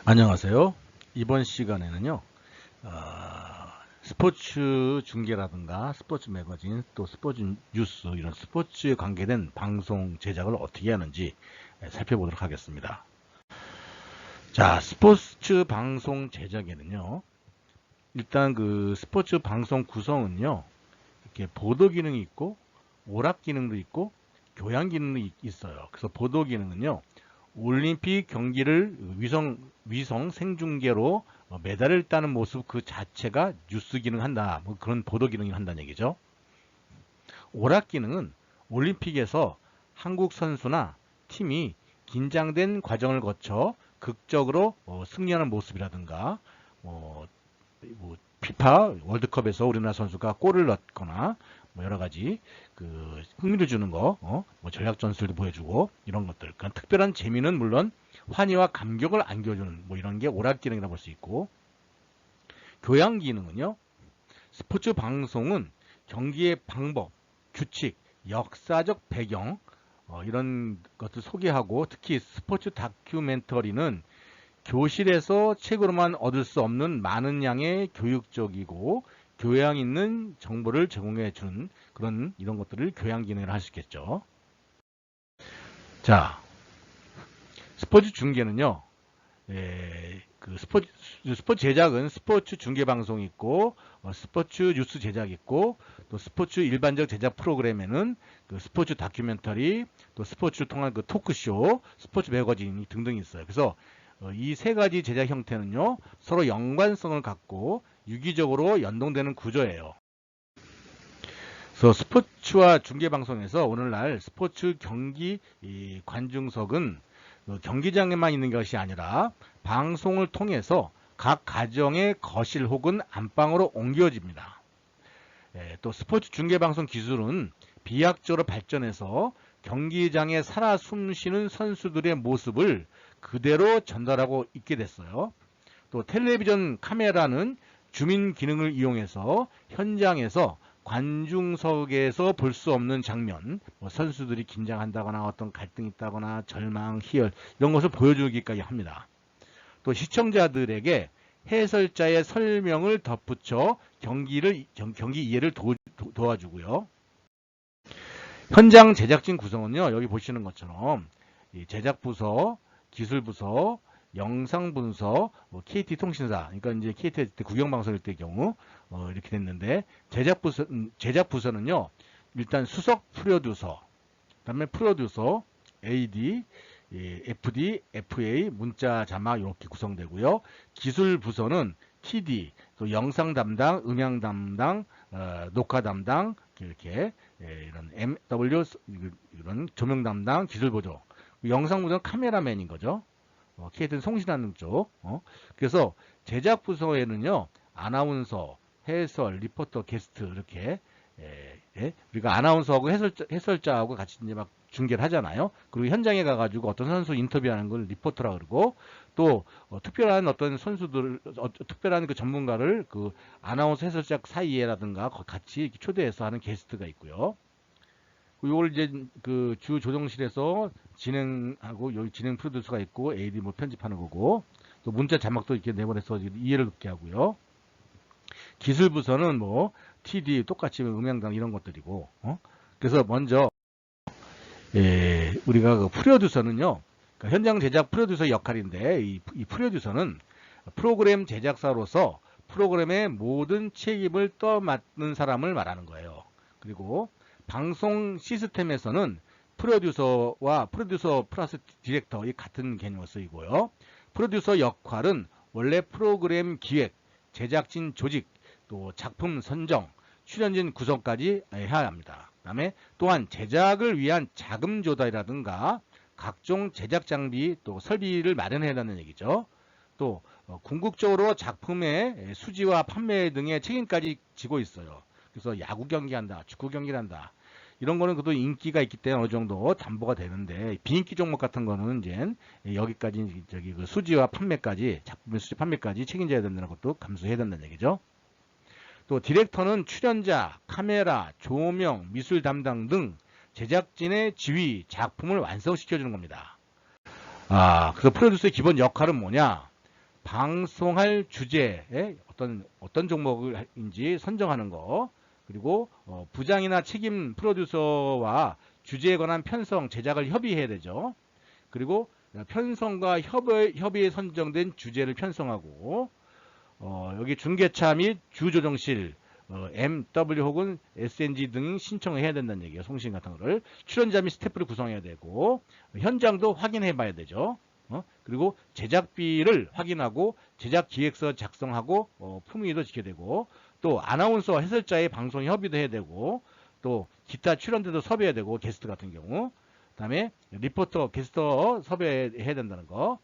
안녕하세요. 이번 시간에는요, 어, 스포츠 중계라든가 스포츠 매거진 또 스포츠 뉴스 이런 스포츠에 관계된 방송 제작을 어떻게 하는지 살펴보도록 하겠습니다. 자, 스포츠 방송 제작에는요, 일단 그 스포츠 방송 구성은요, 이렇게 보도 기능이 있고 오락 기능도 있고 교양 기능도 있어요. 그래서 보도 기능은요, 올림픽 경기를 위성 생중계로 메달을 따는 모습 그 자체가 뉴스 기능한다. 뭐 그런 보도 기능을 한다는 얘기죠. 오락 기능은 올림픽에서 한국 선수나 팀이 긴장된 과정을 거쳐 극적으로 승리하는 모습이라든가 뭐 피파 월드컵에서 우리나라 선수가 골을 넣거나 뭐 여러 가지 그 흥미를 주는 거, 뭐 전략 전술도 보여주고 이런 것들. 그러니까 특별한 재미는 물론 환희와 감격을 안겨주는 뭐 이런 게 오락 기능이라고 볼 수 있고, 교양 기능은요. 스포츠 방송은 경기의 방법, 규칙, 역사적 배경 이런 것들 소개하고, 특히 스포츠 다큐멘터리는 교실에서 책으로만 얻을 수 없는 많은 양의 교육적이고 교양 있는 정보를 제공해 주는 그런 이런 것들을 교양 기능을 할 수 있겠죠. 자, 스포츠 중계는요. 그 스포츠 제작은 스포츠 중계 방송이 있고 스포츠 뉴스 제작이 있고, 또 스포츠 일반적 제작 프로그램에는 그 스포츠 다큐멘터리, 또 스포츠를 통한 그 토크쇼, 스포츠 매거진 등등이 있어요. 그래서 이 세 가지 제작 형태는요, 서로 연관성을 갖고 유기적으로 연동되는 구조예요. 그래서 스포츠와 중계방송에서 오늘날 스포츠 경기 관중석은 경기장에만 있는 것이 아니라 방송을 통해서 각 가정의 거실 혹은 안방으로 옮겨집니다. 또 스포츠 중계방송 기술은 비약적으로 발전해서 경기장에 살아 숨쉬는 선수들의 모습을 그대로 전달하고 있게 됐어요. 또 텔레비전 카메라는 주민 기능을 이용해서 현장에서 관중석에서 볼 수 없는 장면, 뭐 선수들이 긴장한다거나 어떤 갈등이 있다거나 절망, 희열 이런 것을 보여주기까지 합니다. 또 시청자들에게 해설자의 설명을 덧붙여 경기 이해를 도와주고요. 현장 제작진 구성은요, 여기 보시는 것처럼 제작부서, 기술부서, 영상분서, KT통신사, 그러니까 이제 KT 국영방송일 때 경우 이렇게 됐는데, 제작부서는요, 일단 수석 프로듀서, 그다음에 프로듀서, AD, FD, FA, 문자 자막 이렇게 구성되고요. 기술부서는 TD, 또 영상 담당, 음향 담당, 녹화 담당 이렇게 이런 MW 이런 조명 담당, 기술보조, 영상부서는 카메라맨인 거죠. KT는 송신하는 쪽. 그래서 제작 부서에는요, 아나운서, 해설, 리포터, 게스트 이렇게 우리가 아나운서하고 해설자하고 같이 이제 막 중계를 하잖아요. 그리고 현장에 가가지고 어떤 선수 인터뷰하는 걸 리포터라 그러고, 또 특별한 어떤 선수들, 특별한 그 전문가를 그 아나운서 해설자 사이에라든가 같이 초대해서 하는 게스트가 있고요. 이걸 이제 그 주 조정실에서 진행하고, 여기 진행 프로듀서가 있고, AD 뭐 편집하는 거고, 또 문자 자막도 이렇게 내보내서 이해를 돕게 하고요. 기술부서는 뭐 TD 똑같이 음향당 이런 것들이고, 그래서 먼저 우리가 그 프로듀서는요, 그러니까 현장 제작 프로듀서 역할인데, 이 프로듀서는 프로그램 제작사로서 프로그램의 모든 책임을 떠맡는 사람을 말하는 거예요. 그리고 방송 시스템에서는 프로듀서와 프로듀서 플러스 디렉터 이 같은 개념을 쓰이고요. 프로듀서 역할은 원래 프로그램 기획, 제작진 조직, 또 작품 선정, 출연진 구성까지 해야 합니다. 그다음에 또한 제작을 위한 자금 조달이라든가 각종 제작 장비 또 설비를 마련해야 한다는 얘기죠. 또 궁극적으로 작품의 수지와 판매 등의 책임까지 지고 있어요. 그래서 야구 경기한다, 축구 경기를 한다. 이런 거는 그래도 인기가 있기 때문에 어느 정도 담보가 되는데, 비인기 종목 같은 거는 이제 여기까지 저기 그 수지와 판매까지, 작품의 수지 판매까지 책임져야 된다는 것도 감수해야 된다는 얘기죠. 또 디렉터는 출연자, 카메라, 조명, 미술 담당 등 제작진의 지휘, 작품을 완성시켜주는 겁니다. 그래서 프로듀서의 기본 역할은 뭐냐? 방송할 주제에 어떤 종목인지 선정하는 거, 그리고 부장이나 책임 프로듀서와 주제에 관한 편성, 제작을 협의해야 되죠. 그리고 편성과 협의에 선정된 주제를 편성하고, 여기 중개차 및 주조정실, MW 혹은 SNG 등 신청을 해야 된다는 얘기예요. 송신 같은 거를. 출연자 및 스태프를 구성해야 되고, 현장도 확인해 봐야 되죠. 그리고 제작비를 확인하고, 제작 기획서 작성하고, 품위도 지켜야 되고, 또 아나운서와 해설자의 방송 협의도 해야 되고, 또 기타 출연자도 섭외해야 되고, 게스트 같은 경우. 그다음에 리포터, 게스트 섭외해야 된다는 거.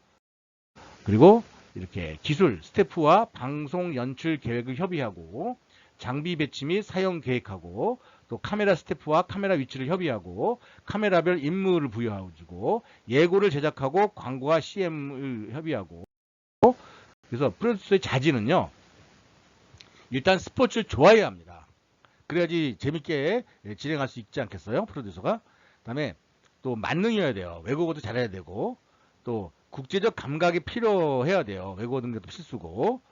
그리고 이렇게 기술, 스태프와 방송 연출 계획을 협의하고, 장비 배치 및 사용 계획하고, 또 카메라 스태프와 카메라 위치를 협의하고, 카메라별 임무를 부여해주고, 예고를 제작하고, 광고와 CM을 협의하고. 그래서 프로듀서의 자질은요, 일단 스포츠를 좋아해야 합니다. 그래야지 재밌게 진행할 수 있지 않겠어요? 프로듀서가. 그다음에 또 만능이어야 돼요. 외국어도 잘해야 되고, 또 국제적 감각이 필요해야 돼요. 외국어 등급도 필수고,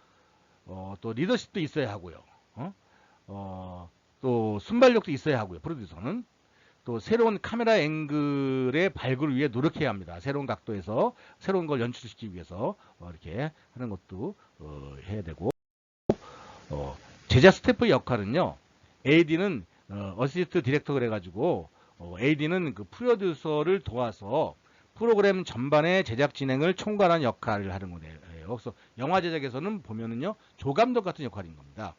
또 리더십도 있어야 하고요. 또 순발력도 있어야 하고요. 프로듀서는. 또 새로운 카메라 앵글의 발굴을 위해 노력해야 합니다. 새로운 각도에서 새로운 걸 연출시키기 위해서 이렇게 하는 것도 해야 되고, 제작 스태프 역할은요, AD는 어시스트 디렉터 그래가지고, AD는 그 프로듀서를 도와서 프로그램 전반의 제작 진행을 총괄하는 역할을 하는 거예요. 그래서 영화 제작에서는 보면은요, 조감독 같은 역할인 겁니다.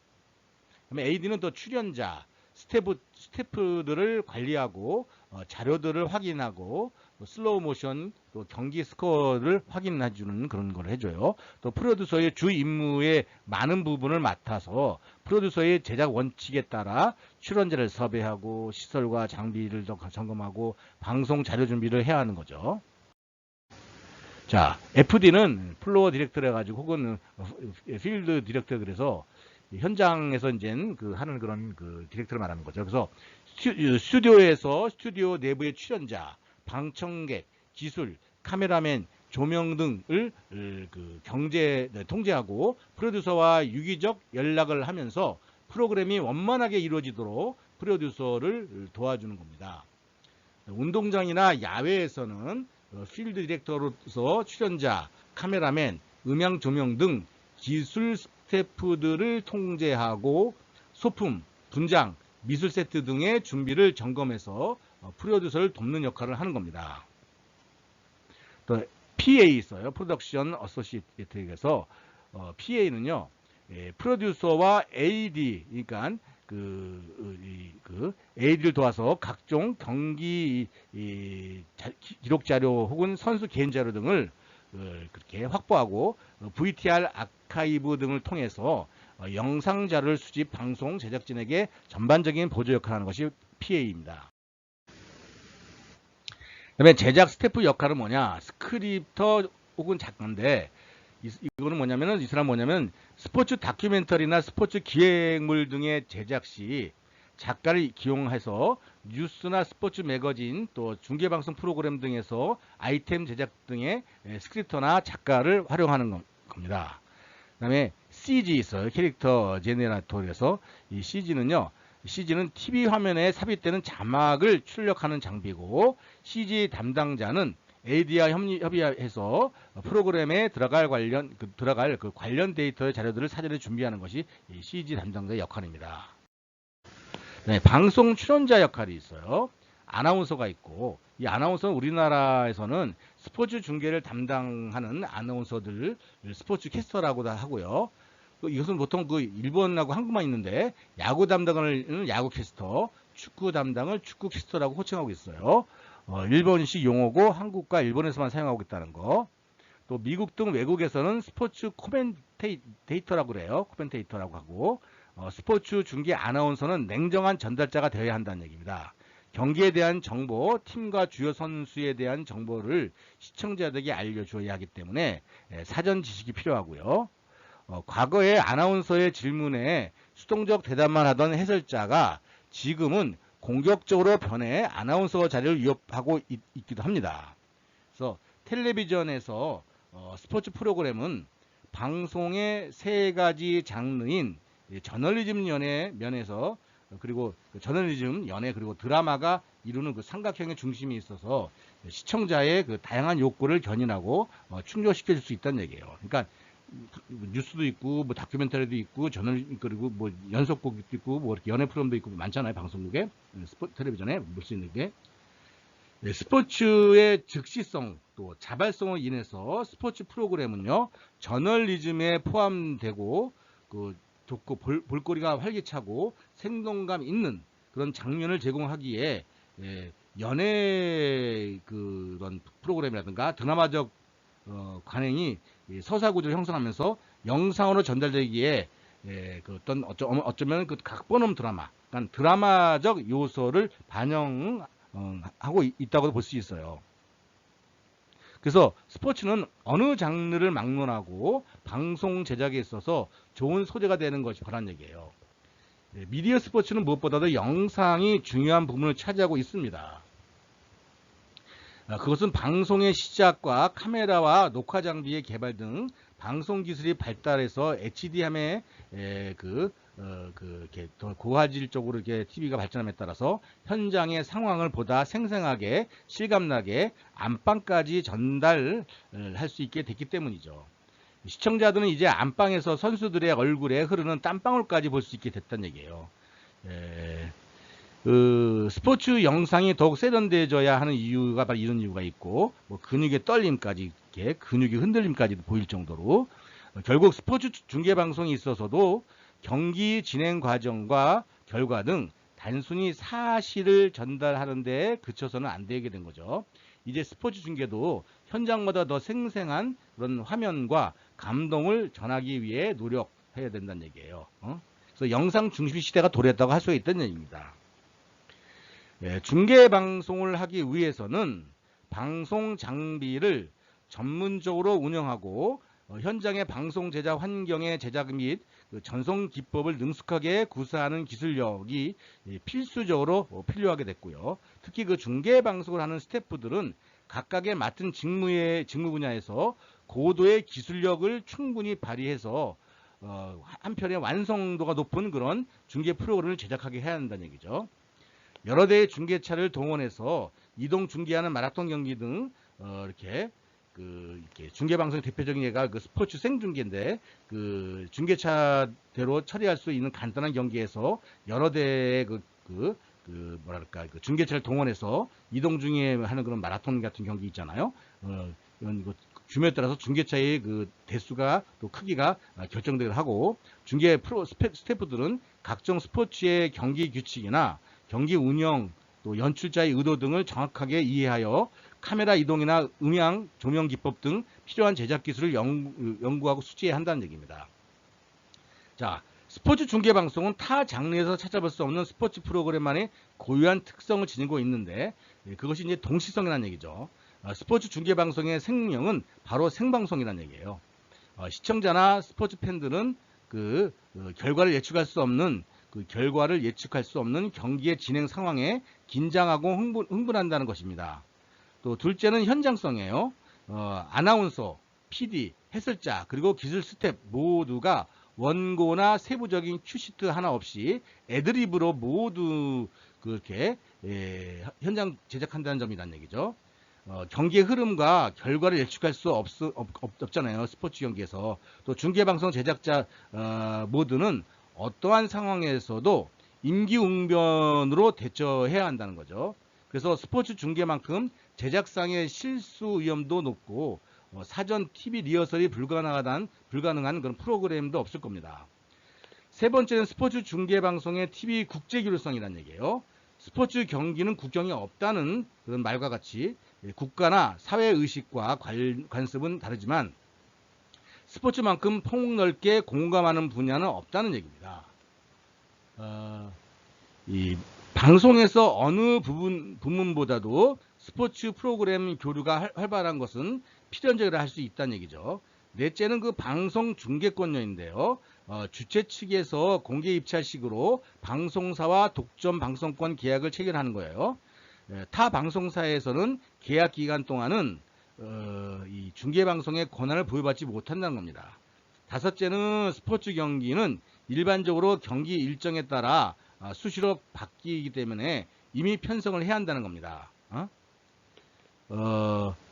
그다음에 AD는 또 출연자, 스태프들을 관리하고, 자료들을 확인하고, 또 슬로우 모션, 또 경기 스코어를 확인해주는 그런 걸 해줘요. 또 프로듀서의 주 임무의 많은 부분을 맡아서 프로듀서의 제작 원칙에 따라 출연자를 섭외하고, 시설과 장비를 점검하고, 방송 자료 준비를 해야 하는 거죠. 자, FD는 플로어 디렉터라 해가지고, 혹은 필드 디렉터 그래서 현장에서 이제 하는 그런 디렉터를 말하는 거죠. 그래서 스튜디오에서 스튜디오 내부의 출연자, 방청객, 기술, 카메라맨, 조명 등을 통제하고 프로듀서와 유기적 연락을 하면서 프로그램이 원만하게 이루어지도록 프로듀서를 도와주는 겁니다. 운동장이나 야외에서는 필드 디렉터로서 출연자, 카메라맨, 음향 조명 등 기술 스태프들을 통제하고 소품, 분장, 미술 세트 등의 준비를 점검해서 프로듀서를 돕는 역할을 하는 겁니다. 또 PA 있어요. 프로덕션 어소시에이트에서 PA는요, 프로듀서와 AD, 그러니까 AD를 도와서 각종 경기 기록 자료 혹은 선수 개인 자료 등을 그렇게 확보하고 VTR 아카이브 등을 통해서 영상 자료를 수집, 방송 제작진에게 전반적인 보조 역할을 하는 것이 PA입니다. 그다음에 제작 스태프 역할은 뭐냐? 스크립터 혹은 작가인데, 이거는 뭐냐면은, 이 사람 뭐냐면 스포츠 다큐멘터리나 스포츠 기획물 등의 제작 시 작가를 기용해서 뉴스나 스포츠 매거진, 또 중계방송 프로그램 등에서 아이템 제작 등의 스크립터나 작가를 활용하는 겁니다. 그 다음에 CG 있어요. 캐릭터 제네레이터에서 이 CG는 TV 화면에 삽입되는 자막을 출력하는 장비고, CG 담당자는 AD와 협의해서 프로그램에 들어갈 관련 데이터의 자료들을 사전에 준비하는 것이 이 CG 담당자의 역할입니다. 네, 방송 출연자 역할이 있어요. 아나운서가 있고, 이 아나운서는 우리나라에서는 스포츠 중계를 담당하는 아나운서들 스포츠 캐스터라고 다 하고요. 이것은 보통 일본하고 한국만 있는데, 야구 담당을 야구 캐스터, 축구 담당을 축구 캐스터라고 호칭하고 있어요. 일본식 용어고 한국과 일본에서만 사용하고 있다는 거. 또 미국 등 외국에서는 스포츠 코멘테이터라고 그래요. 코멘테이터라고 하고, 스포츠 중계 아나운서는 냉정한 전달자가 되어야 한다는 얘기입니다. 경기에 대한 정보, 팀과 주요 선수에 대한 정보를 시청자들에게 알려줘야 하기 때문에 사전 지식이 필요하고요. 과거에 아나운서의 질문에 수동적 대답만 하던 해설자가 지금은 공격적으로 변해 아나운서 자리를 위협하고 있기도 합니다. 그래서 텔레비전에서 스포츠 프로그램은 방송의 세 가지 장르인 저널리즘 연예 면에서 그리고 저널리즘 연예 그리고 드라마가 이루는 그 삼각형의 중심이 있어서 시청자의 그 다양한 욕구를 견인하고 충족시켜 줄 수 있다는 얘기예요. 그러니까 뉴스도 있고 뭐 다큐멘터리도 있고 그리고 뭐 연속곡도 있고 뭐 이렇게 연예 프로그램도 있고 많잖아요. 방송국에 텔레비전에 볼 수 있는 게 스포츠의 즉시성 또 자발성으로 인해서 스포츠 프로그램은요 저널리즘에 포함되고 그 좋고 볼거리가 활기차고 생동감 있는 그런 장면을 제공하기에 연예 그런 프로그램이라든가 드라마적 관행이 서사구조를 형성하면서 영상으로 전달되기에 그 어쩌면 그 각본음 드라마, 그러니까 드라마적 요소를 반영하고 있다고 볼 수 있어요. 그래서 스포츠는 어느 장르를 막론하고 방송 제작에 있어서 좋은 소재가 되는 것이 바란 얘기예요. 미디어 스포츠는 무엇보다도 영상이 중요한 부분을 차지하고 있습니다. 그것은 방송의 시작과 카메라와 녹화 장비의 개발 등 방송 기술이 발달해서 HD함의 이렇게 더 고화질적으로 이렇게 TV가 발전함에 따라서 현장의 상황을 보다 생생하게 실감나게 안방까지 전달할 수 있게 됐기 때문이죠. 시청자들은 이제 안방에서 선수들의 얼굴에 흐르는 땀방울까지 볼 수 있게 됐다는 얘기예요. 스포츠 영상이 더욱 세련되어져야 하는 이유가 바로 이런 이유가 있고, 뭐 근육의 떨림까지, 이렇게 근육의 흔들림까지도 보일 정도로, 결국 스포츠 중계 방송에 있어서도 경기 진행 과정과 결과 등 단순히 사실을 전달하는 데 그쳐서는 안 되게 된 거죠. 이제 스포츠 중계도 현장마다 더 생생한 그런 화면과 감동을 전하기 위해 노력해야 된다는 얘기예요. 그래서 영상 중심 시대가 도래했다고 할 수 있다는 얘기입니다. 중계 방송을 하기 위해서는 방송 장비를 전문적으로 운영하고 현장의 방송 제작 환경의 제작 및 전송 기법을 능숙하게 구사하는 기술력이 필수적으로 필요하게 됐고요. 특히 그 중계 방송을 하는 스태프들은 각각의 맡은 직무 분야에서 고도의 기술력을 충분히 발휘해서 한편의 완성도가 높은 그런 중계 프로그램을 제작하게 해야 한다는 얘기죠. 여러 대의 중계차를 동원해서 이동 중계하는 마라톤 경기 등 이렇게 중계 방송의 대표적인 예가 그 스포츠 생중계인데 그 중계차대로 처리할 수 있는 간단한 경기에서 여러 대의 뭐랄까 그 중계차를 동원해서 이동 중에 하는 그런 마라톤 같은 경기 있잖아요. 이런 규모에 따라서 중계차의 그 대수가 또 크기가 결정되기도 하고 중계 프로 스태프들은 각종 스포츠의 경기 규칙이나 경기 운영 또 연출자의 의도 등을 정확하게 이해하여 카메라 이동이나 음향, 조명 기법 등 필요한 제작 기술을 연구하고 수지해야 한다는 얘기입니다. 자, 스포츠 중계 방송은 타 장르에서 찾아볼 수 없는 스포츠 프로그램만의 고유한 특성을 지니고 있는데 그것이 이제 동시성이라는 얘기죠. 스포츠 중계 방송의 생명은 바로 생방송이라는 얘기예요. 시청자나 스포츠 팬들은 결과를 예측할 수 없는 경기의 진행 상황에 긴장하고 흥분한다는 것입니다. 또 둘째는 현장성이에요. 아나운서, PD, 해설자, 그리고 기술 스텝 모두가 원고나 세부적인 큐시트 하나 없이 애드립으로 모두 그렇게 현장 제작한다는 점이란 얘기죠. 경기의 흐름과 결과를 예측할 수 없잖아요. 스포츠 경기에서. 또 중계방송 제작자 모두는 어떠한 상황에서도 임기응변으로 대처해야 한다는 거죠. 그래서 스포츠 중계만큼 제작상의 실수 위험도 높고 사전 TV 리허설이 불가능한 그런 프로그램도 없을 겁니다. 세 번째는 스포츠 중계방송의 TV 국제기율성이라는 얘기예요. 스포츠 경기는 국경이 없다는 그런 말과 같이 국가나 사회의식과 관습은 다르지만 스포츠만큼 폭넓게 공감하는 분야는 없다는 얘기입니다. 이 방송에서 어느 부문보다도 스포츠 프로그램 교류가 활발한 것은 필연적이라 할 수 있다는 얘기죠. 넷째는 그 방송 중계권료인데요. 주최 측에서 공개 입찰식으로 방송사와 독점 방송권 계약을 체결하는 거예요. 타 방송사에서는 계약 기간 동안은 이 중계방송의 권한을 부여받지 못한다는 겁니다. 다섯째는 스포츠 경기는 일반적으로 경기 일정에 따라 수시로 바뀌기 때문에 이미 편성을 해야 한다는 겁니다.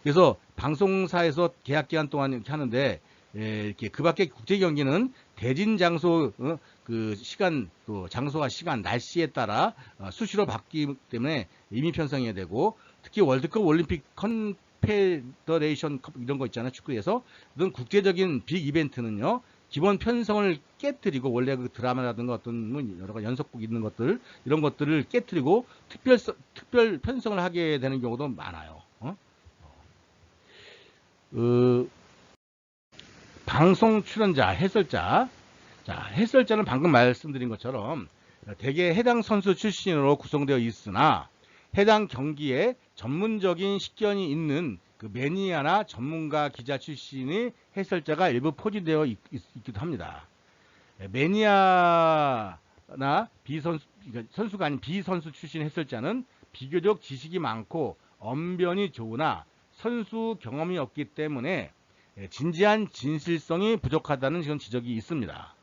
그래서 방송사에서 계약 기간 동안 이렇게 하는데, 이렇게 그 밖에 국제 경기는 대진 장소, 그 시간, 또 장소와 시간, 날씨에 따라 수시로 바뀌기 때문에 이미 편성해야 되고, 특히 월드컵, 올림픽, 컨페더레이션 컵 이런 거 있잖아요. 축구에서. 이런 국제적인 빅 이벤트는요, 기본 편성을 깨뜨리고, 원래 그 드라마라든가 어떤 뭐 여러 가지 연속곡 있는 것들, 이런 것들을 깨뜨리고 특별 편성을 하게 되는 경우도 많아요. 방송 출연자, 해설자. 자, 해설자는 방금 말씀드린 것처럼 대개 해당 선수 출신으로 구성되어 있으나 해당 경기에 전문적인 식견이 있는 그 매니아나 전문가 기자 출신의 해설자가 일부 포진되어 있기도 합니다. 매니아나 선수가 아닌 비선수 출신 해설자는 비교적 지식이 많고 언변이 좋으나 선수 경험이 없기 때문에 진지한 진실성이 부족하다는 그런 지적이 있습니다.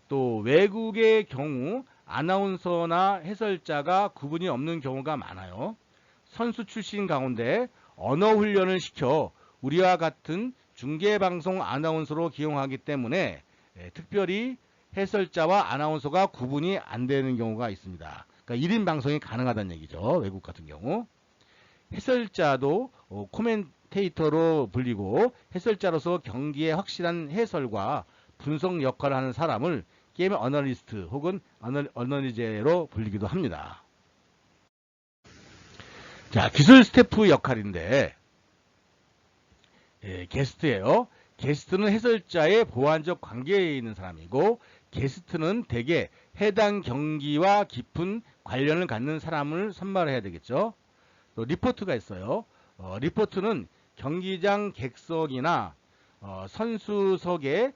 또 외국의 경우 아나운서나 해설자가 구분이 없는 경우가 많아요. 선수 출신 가운데 언어 훈련을 시켜 우리와 같은 중계방송 아나운서로 기용하기 때문에 특별히 해설자와 아나운서가 구분이 안 되는 경우가 있습니다. 그러니까 1인 방송이 가능하다는 얘기죠. 외국 같은 경우. 해설자도 코멘테이터로 불리고 해설자로서 경기의 확실한 해설과 분석 역할을 하는 사람을 게임 어널리스트 혹은 어널리제로 불리기도 합니다. 자, 기술 스태프 역할인데 게스트예요. 게스트는 해설자의 보완적 관계에 있는 사람이고 게스트는 대개 해당 경기와 깊은 관련을 갖는 사람을 선발해야 되겠죠. 또 리포트가 있어요. 리포트는 경기장 객석이나 선수석에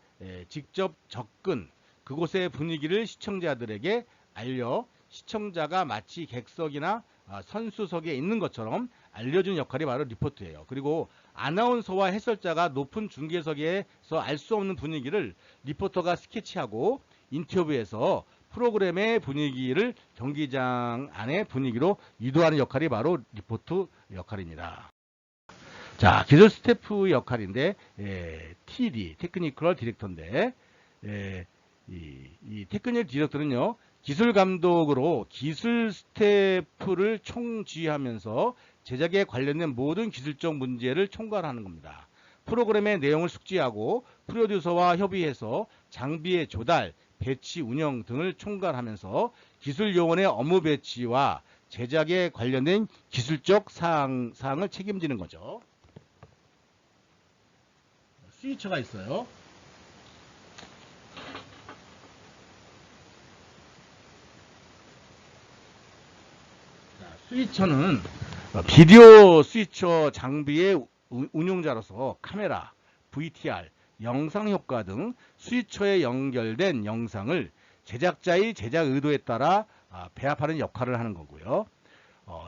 직접 접근, 그곳의 분위기를 시청자들에게 알려 시청자가 마치 객석이나 선수석에 있는 것처럼 알려준 역할이 바로 리포트예요. 그리고 아나운서와 해설자가 높은 중계석에서 알 수 없는 분위기를 리포터가 스케치하고 인터뷰에서 프로그램의 분위기를 경기장 안의 분위기로 유도하는 역할이 바로 리포트 역할입니다. 자, 기술 스태프 역할인데 TD, 테크니컬 디렉터인데 이 테크니컬 디렉터는요, 기술 감독으로 기술 스태프를 총지휘하면서 제작에 관련된 모든 기술적 문제를 총괄하는 겁니다. 프로그램의 내용을 숙지하고 프로듀서와 협의해서 장비의 조달, 배치, 운영 등을 총괄하면서 기술 요원의 업무 배치와 제작에 관련된 기술적 사항을 책임지는 거죠. 스위처가 있어요. 자, 스위처는 비디오 스위처 장비의 운용자로서 카메라, VTR, 영상 효과 등 스위처에 연결된 영상을 제작자의 제작 의도에 따라 배합하는 역할을 하는 거고요.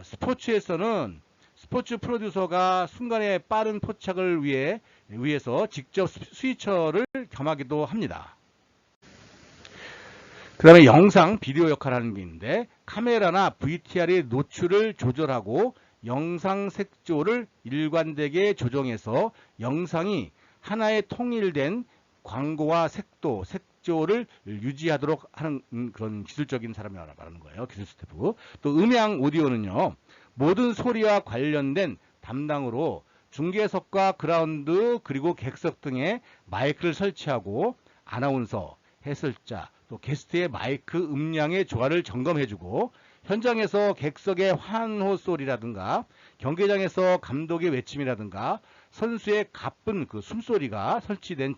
스포츠에서는 스포츠 프로듀서가 순간의 빠른 포착을 위해서 직접 스위처를 겸하기도 합니다. 그 다음에 영상, 비디오 역할을 하는 게 있는데 카메라나 VTR의 노출을 조절하고 영상 색조를 일관되게 조정해서 영상이 하나의 통일된 광고와 색조를 유지하도록 하는 그런 기술적인 사람이 말하는 거예요. 기술 스태프. 또 음향 오디오는요, 모든 소리와 관련된 담당으로 중계석과 그라운드 그리고 객석 등에 마이크를 설치하고 아나운서, 해설자, 또 게스트의 마이크 음량의 조화를 점검해주고 현장에서 객석의 환호 소리라든가 경기장에서 감독의 외침이라든가 선수의 가쁜 그 숨소리가 설치된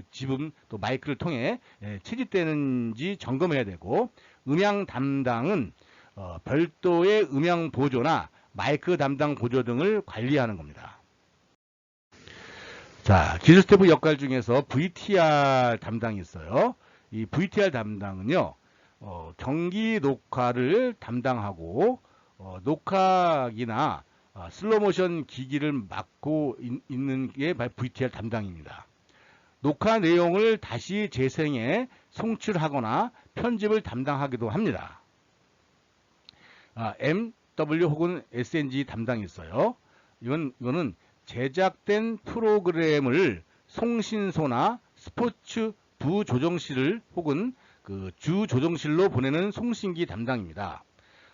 지분 또 마이크를 통해 채집되는지 점검해야 되고 음향 담당은 별도의 음향 보조나 마이크 담당 보조 등을 관리하는 겁니다. 자, 기술 스태프 역할 중에서 VTR 담당이 있어요. 이 VTR 담당은요, 경기 녹화를 담당하고 녹화기나 슬로모션 기기를 맡고 있는 게 VTR 담당입니다. 녹화 내용을 다시 재생해 송출하거나 편집을 담당하기도 합니다. MW 혹은 SNG 담당이 있어요. 이거는 제작된 프로그램을 송신소나 스포츠 부조정실 혹은 그 주조정실로 보내는 송신기 담당입니다.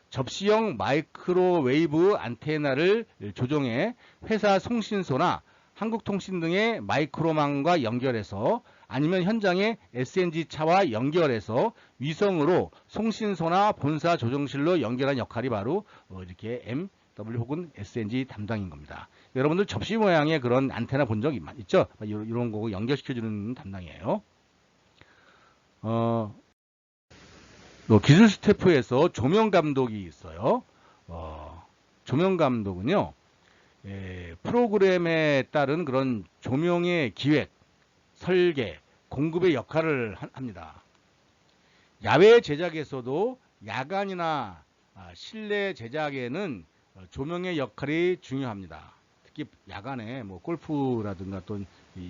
접시형 마이크로웨이브 안테나를 조종해 회사 송신소나 한국통신 등의 마이크로망과 연결해서 아니면 현장의 SNG 차와 연결해서 위성으로 송신소나 본사 조정실로 연결한 역할이 바로 이렇게 MW 혹은 SNG 담당인 겁니다. 여러분들 접시 모양의 그런 안테나 본 적 있죠? 이런 거 연결시켜주는 담당이에요. 또 기술 스태프에서 조명 감독이 있어요. 조명 감독은요, 프로그램에 따른 그런 조명의 기획, 설계, 공급의 역할을 합니다. 야외 제작에서도 야간이나 실내 제작에는 조명의 역할이 중요합니다. 특히 야간에 뭐 골프라든가 또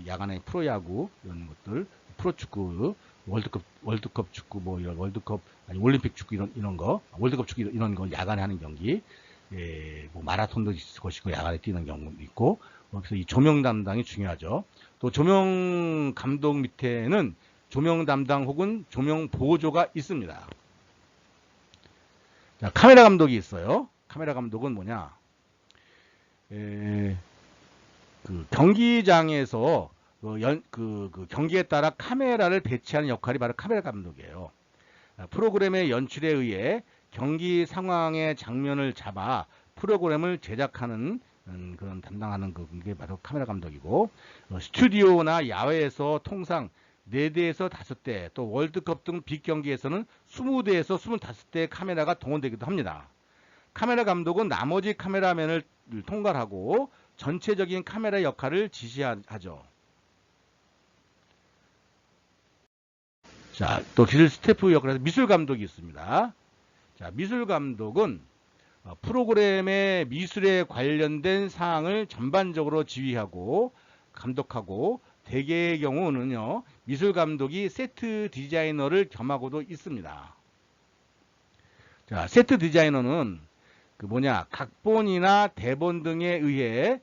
야간에 프로야구 이런 것들, 프로축구, 월드컵 축구 뭐 이런 월드컵 아니 올림픽 축구 이런 거 월드컵 축구 이런 거 야간에 하는 경기, 뭐 마라톤도 있을 것이고 야간에 뛰는 경우도 있고, 그래서 이 조명 담당이 중요하죠. 또 조명 감독 밑에는 조명 담당 혹은 조명 보조가 있습니다. 자, 카메라 감독이 있어요. 카메라 감독은 뭐냐? 그 경기장에서 그 경기에 따라 카메라를 배치하는 역할이 바로 카메라 감독이에요. 프로그램의 연출에 의해 경기 상황의 장면을 잡아 프로그램을 제작하는 그런 담당하는 그게 바로 카메라 감독이고, 스튜디오나 야외에서 통상 4대에서 5대, 또 월드컵 등 빅경기에서는 20대에서 25대의 카메라가 동원되기도 합니다. 카메라 감독은 나머지 카메라맨을 통괄하고 전체적인 카메라 역할을 지시하죠. 자, 또 기술 스태프 역할에서 미술 감독이 있습니다. 자, 미술 감독은 프로그램의 미술에 관련된 사항을 전반적으로 지휘하고 감독하고, 대개의 경우는요, 미술 감독이 세트 디자이너를 겸하고도 있습니다. 자, 세트 디자이너는 각본이나 대본 등에 의해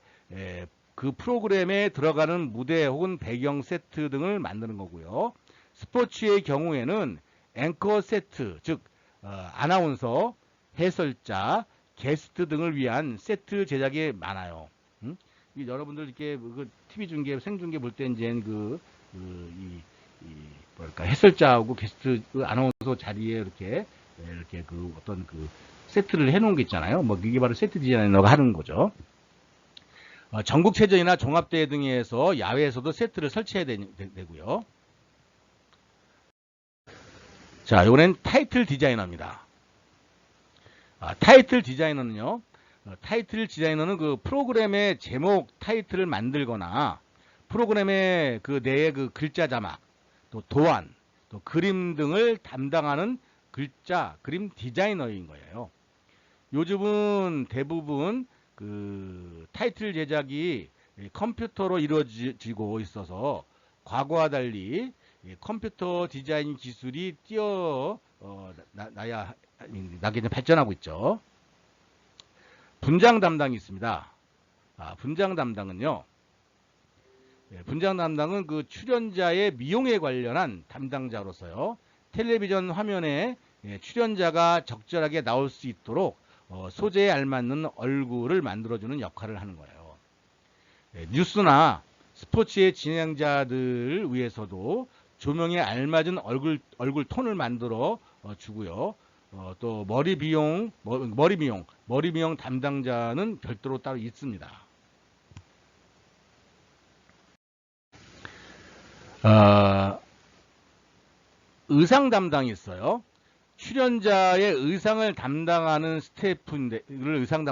그 프로그램에 들어가는 무대 혹은 배경 세트 등을 만드는 거고요. 스포츠의 경우에는 앵커 세트, 즉 아나운서, 해설자, 게스트 등을 위한 세트 제작이 많아요. 여러분들 이렇게 TV 중계, 생중계 볼 때 이제 해설자하고 게스트 아나운서 자리에 이렇게 어떤 세트를 해놓은 게 있잖아요. 뭐 이게 바로 세트 디자이너가 하는 거죠. 전국체전이나 종합대회 등에서 야외에서도 세트를 설치해야 되고요. 자, 이번엔 타이틀 디자이너입니다. 타이틀 디자이너는요, 타이틀 디자이너는 그 프로그램의 제목 타이틀을 만들거나 프로그램의 그 내의 그 글자 자막, 또 도안, 또 그림 등을 담당하는 그림 디자이너인 거예요. 요즘은 대부분 그 타이틀 제작이 컴퓨터로 이루어지고 있어서 과거와 달리 컴퓨터 디자인 기술이 나게 발전하고 있죠. 분장 담당이 있습니다. 분장 담당은요, 분장 담당은 그 출연자의 미용에 관련한 담당자로서요, 텔레비전 화면에 출연자가 적절하게 나올 수 있도록 소재에 알맞는 얼굴을 만들어주는 역할을 하는 거예요. 뉴스나 스포츠의 진행자들 위해서도 조명에 알맞은 얼굴 톤을 만들어 주고요. 또 머리 미용 담당자는 별도로 따로 있습니다. 의상 담당이 있어요. 출연자의 의상을 담당하는 스태프를 의상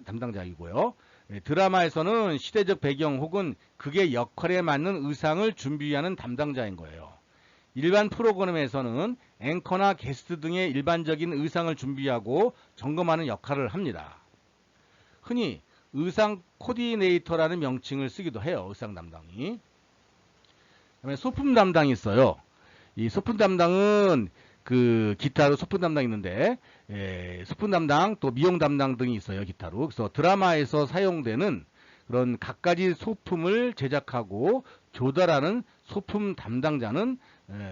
담당자이고요. 드라마에서는 시대적 배경 혹은 극의 역할에 맞는 의상을 준비하는 담당자인 거예요. 일반 프로그램에서는 앵커나 게스트 등의 일반적인 의상을 준비하고 점검하는 역할을 합니다. 흔히 의상 코디네이터라는 명칭을 쓰기도 해요. 의상 담당이. 그다음에 소품 담당이 있어요. 이 소품 담당은 그 기타로 소품 담당 있는데 소품 담당 또 미용 담당 등이 있어요. 기타로. 그래서 드라마에서 사용되는 그런 갖가지 소품을 제작하고 조달하는 소품 담당자는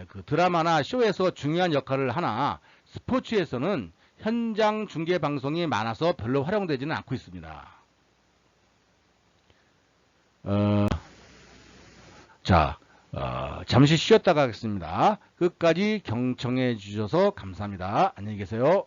그 드라마나 쇼에서 중요한 역할을 하나 스포츠에서는 현장 중계 방송이 많아서 별로 활용되지는 않고 있습니다. 자, 잠시 쉬었다 가겠습니다. 끝까지 경청해 주셔서 감사합니다. 안녕히 계세요.